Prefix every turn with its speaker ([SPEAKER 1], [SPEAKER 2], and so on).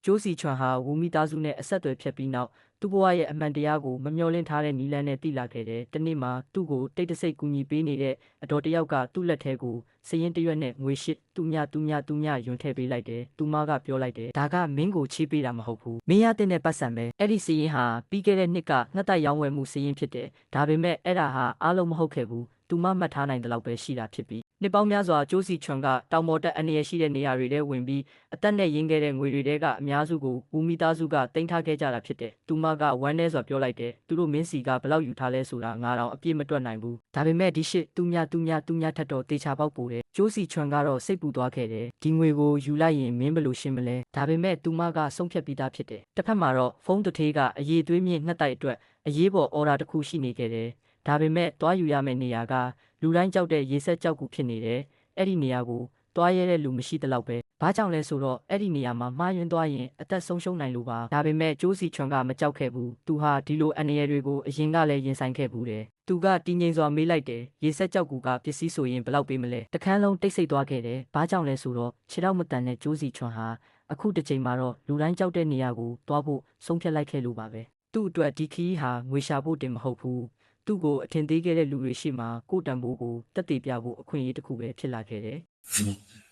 [SPEAKER 1] ကျိုးစီချွန်ဟာဝူမီသားစုနဲ့အဆက်အသွယ်ဖြတ်ပြီးနောက်သူ့ဘဝရဲ့အမှန်တရားကိုမမျှော်လင့်ထားတဲ့နီလန်းနဲ့တိလာခဲ့တယ်။တနေ့မှာသူ့ကိုတိတ်တဆိတ်ကူညီပေးနေတဲ့အတော်တယောက်ကသူ့လက်ထဲကိုစရင်တရွက်နဲ့ငွေရှစ်သူမြယွန်းထည့်ပေးလိုက်တယ်။သူမကပြောလိုက်တယ်ဒါကမင်းကိုချေးပေးတာမဟုတ်ဘူး။မင်းရတဲ့ပတ်စံပဲအဲ့ဒီစရင်ဟာပြီးခဲ့တဲ့နှစ်ကငှက်တိုက်ရောင်းဝယ်မှုစရင်ဖြစ်တယ်။ဒါပေမဲ့အဲ့ဒါဟာအားလုံးမဟုတ်ခဲ့ဘူး။သူမမှတ်ထားနိုင်တဲ့လောက်ပဲရှိတာဖြစ်ပြီးနှစ်ပေါင်းများစွာကျိုးစီချွန်ကတောင်ပေါ်တက်အနေရရှိတဲ့နေရာတွေထဲဝင်ပြီးအသက်နဲ့ရင်းခဲ့တဲ့ငွေတွေကအများစုကိုဝူမီသားစုကတင်ထားခဲ့ကြတာဖြစ်တယ်။သူမကဝမ်းနဲစွာပြောလိုက်တယ်သူတို့မင်းစီကဘလောက်ယူထားလဲဆိုတာငါတော့အပြည့်မတွက်နိုင်ဘူး။ဒါပေမဲ့ဒီရှစ်သူမြထက်တော့တေချာပေါက်ပိုတယ်။ကျိုးစီချွန်ကတော့စိတ်ပူသွားခဲ့တယ်။ဒီငွေကိုယူလိုက်ရင်မင်းဘယ်လိုရှင်းမလဲ။ဒါပေမဲ့သူမကဆုံးဖြတ်ပြီးသားဖြစ်တယ်။တစ်ဖက်မှာတော့ဖုန်းတစ်ထေးကအရေးသွေးမြင့်ငှက်တိုက်အတွက်အရေးပေါ်အော်ဒါတစ်ခုရှိနေခဲ့တယ်။ဒါပေမဲ့တွားယူရမယ့်နေရာကလူတိုင်းကြောက်တဲ့ရေဆက်ကြောက်ကူဖြစ်နေတယ်။အဲ့ဒီနေရာကိုတွားရဲတဲ့လူမရှိသလောက်ပဲ။ဘာကြောင့်လဲဆိုတော့အဲ့ဒီနေရာမှာမှားယွင်းသွားရင်အသက်ဆုံးရှုံးနိုင်လို့ပါ။ဒါပေမဲ့ကျိုးစီချွန်ကမကြောက်ခဲ့ဘူး။သူဟာဒီလိုအန္တရာယ်တွေကိုအရင်ကလည်းရင်ဆိုင်ခဲ့ဘူးတယ်။သူကတည်ငြိမ်စွာမေးလိုက်တယ်။ရေဆက်ကြောက်ကူကပစ္စည်းဆိုရင်ဘယ်လောက်ပေးမလဲ။တခန်းလုံးတိတ်ဆိတ်သွားခဲ့တယ်။ဘာကြောင့်လဲဆိုတော့ခြေထောက်မတန်တဲ့ကျိုးစီချွန်ဟာအခုတစ်ချိန်မှာတော့လူတိုင်းကြောက်တဲ့နေရာကိုတွားဖို့ဆုံးဖြတ်လိုက်ခဲ့လို့ပါပဲ။သူ့အတွက်ဒီခီးဟာငွေရှာဖို့တင်မဟုတ်ဘူး။သူ့ကိုအထင်သေးခဲ့တဲ့လူတွေရှိမှကိုတံပိုးကိုတက်တည်ပြဖို့အခွင့်အရေးတစ်ခုပဲဖြစ်လာခဲ့တယ်။